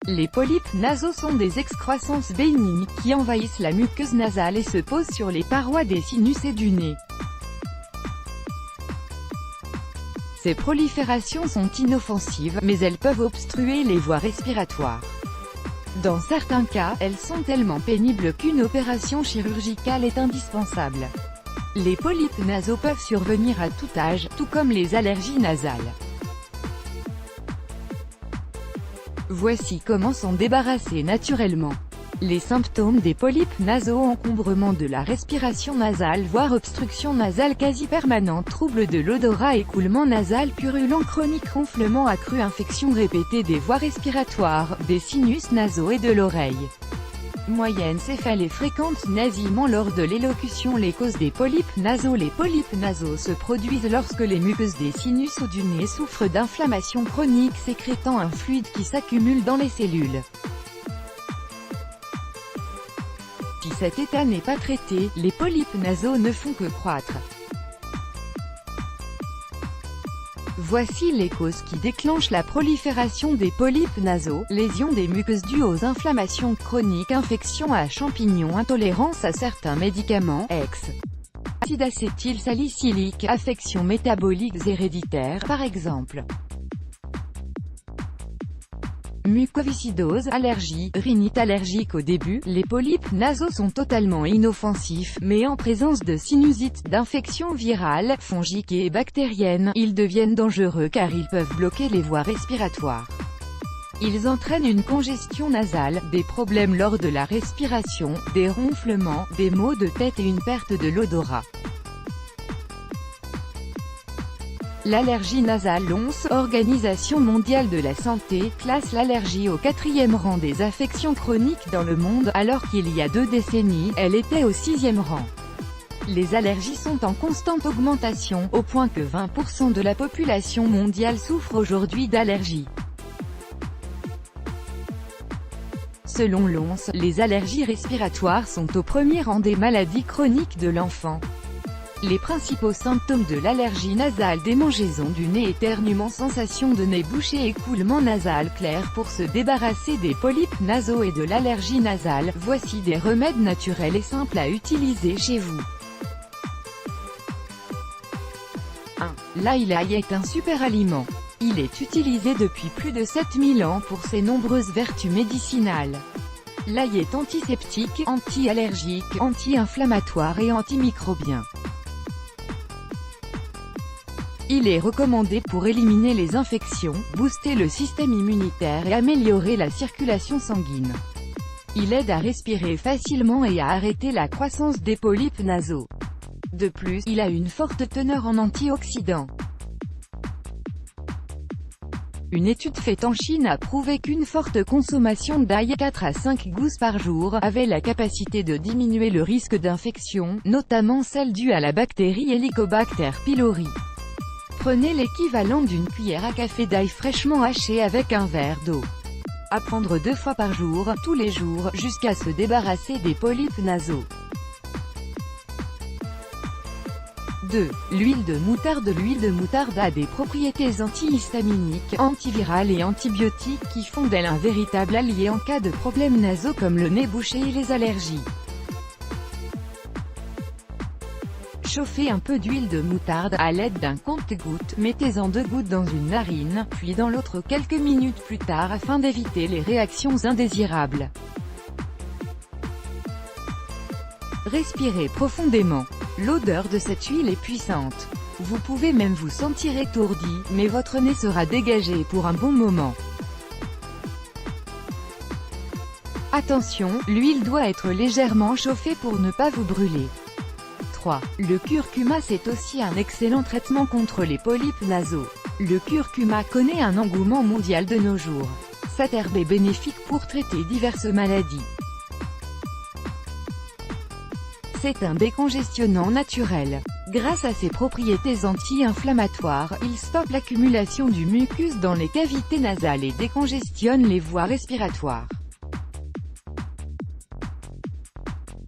Les polypes nasaux sont des excroissances bénignes qui envahissent la muqueuse nasale et se posent sur les parois des sinus et du nez. Ces proliférations sont inoffensives, mais elles peuvent obstruer les voies respiratoires. Dans certains cas, elles sont tellement pénibles qu'une opération chirurgicale est indispensable. Les polypes nasaux peuvent survenir à tout âge, tout comme les allergies nasales. Voici comment s'en débarrasser naturellement. Les symptômes des polypes nasaux: encombrement de la respiration nasale voire obstruction nasale quasi permanente, trouble de l'odorat, écoulement nasal purulent chronique, ronflement accru, infection répétée des voies respiratoires, des sinus nasaux et de l'oreille. Moyenne céphalée fréquente, nasillement lors de l'élocution. Les causes des polypes nasaux: les polypes nasaux se produisent lorsque les muqueuses des sinus ou du nez souffrent d'inflammation chronique sécrétant un fluide qui s'accumule dans les cellules. Si cet état n'est pas traité, les polypes nasaux ne font que croître. Voici les causes qui déclenchent la prolifération des polypes nasaux: lésions des muqueuses dues aux inflammations chroniques, infection à champignons, intolérance à certains médicaments, acide acétylsalicylique, affections métaboliques héréditaires par exemple. Mucoviscidose, allergie, rhinite allergique. Au début, les polypes nasaux sont totalement inoffensifs, mais en présence de sinusite, d'infections virales, fongiques et bactériennes, ils deviennent dangereux car ils peuvent bloquer les voies respiratoires. Ils entraînent une congestion nasale, des problèmes lors de la respiration, des ronflements, des maux de tête et une perte de l'odorat. L'allergie nasale. L'OMS, Organisation mondiale de la santé, classe l'allergie au 4e rang des affections chroniques dans le monde, alors qu'il y a 2 décennies, elle était au 6e rang. Les allergies sont en constante augmentation, au point que 20% de la population mondiale souffre aujourd'hui d'allergies. Selon l'OMS, les allergies respiratoires sont au premier rang des maladies chroniques de l'enfant. Les principaux symptômes de l'allergie nasale: démangeaison du nez, éternuement, sensation de nez bouché, écoulement nasal clair. Pour se débarrasser des polypes nasaux et de l'allergie nasale, voici des remèdes naturels et simples à utiliser chez vous. 1. L'ail. L'ail est un super aliment. Il est utilisé depuis plus de 7000 ans pour ses nombreuses vertus médicinales. L'ail est antiseptique, anti-allergique, anti-inflammatoire et antimicrobien. Il est recommandé pour éliminer les infections, booster le système immunitaire et améliorer la circulation sanguine. Il aide à respirer facilement et à arrêter la croissance des polypes nasaux. De plus, il a une forte teneur en antioxydants. Une étude faite en Chine a prouvé qu'une forte consommation d'ail, 4 à 5 gousses par jour, avait la capacité de diminuer le risque d'infection, notamment celle due à la bactérie Helicobacter pylori. Prenez l'équivalent d'une cuillère à café d'ail fraîchement haché avec un verre d'eau. À prendre 2 fois par jour, tous les jours, jusqu'à se débarrasser des polypes nasaux. 2. L'huile de moutarde. L'huile de moutarde a des propriétés antihistaminiques, antivirales et antibiotiques qui font d'elle un véritable allié en cas de problèmes nasaux comme le nez bouché et les allergies. Chauffez un peu d'huile de moutarde à l'aide d'un compte-gouttes, mettez-en 2 gouttes dans une narine, puis dans l'autre quelques minutes plus tard afin d'éviter les réactions indésirables. Respirez profondément. L'odeur de cette huile est puissante. Vous pouvez même vous sentir étourdi, mais votre nez sera dégagé pour un bon moment. Attention, l'huile doit être légèrement chauffée pour ne pas vous brûler. 3. Le curcuma. C'est aussi un excellent traitement contre les polypes nasaux. Le curcuma connaît un engouement mondial de nos jours. Cette herbe est bénéfique pour traiter diverses maladies. C'est un décongestionnant naturel. Grâce à ses propriétés anti-inflammatoires, il stoppe l'accumulation du mucus dans les cavités nasales et décongestionne les voies respiratoires.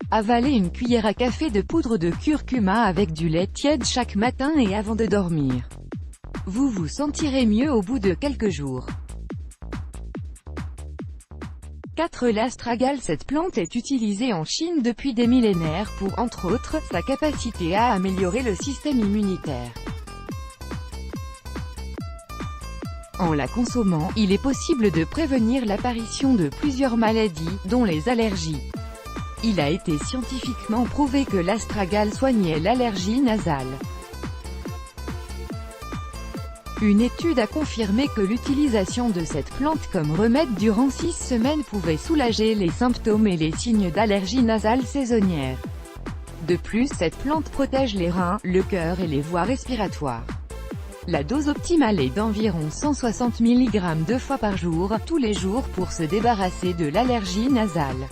Avalez une cuillère à café de poudre de curcuma avec du lait tiède chaque matin et avant de dormir. Vous vous sentirez mieux au bout de quelques jours. 4. L'astragale. Cette plante est utilisée en Chine depuis des millénaires pour, entre autres, sa capacité à améliorer le système immunitaire. En la consommant, il est possible de prévenir l'apparition de plusieurs maladies, dont les allergies. Il a été scientifiquement prouvé que l'astragale soignait l'allergie nasale. Une étude a confirmé que l'utilisation de cette plante comme remède durant 6 semaines pouvait soulager les symptômes et les signes d'allergie nasale saisonnière. De plus, cette plante protège les reins, le cœur et les voies respiratoires. La dose optimale est d'environ 160 mg 2 fois par jour, tous les jours pour se débarrasser de l'allergie nasale.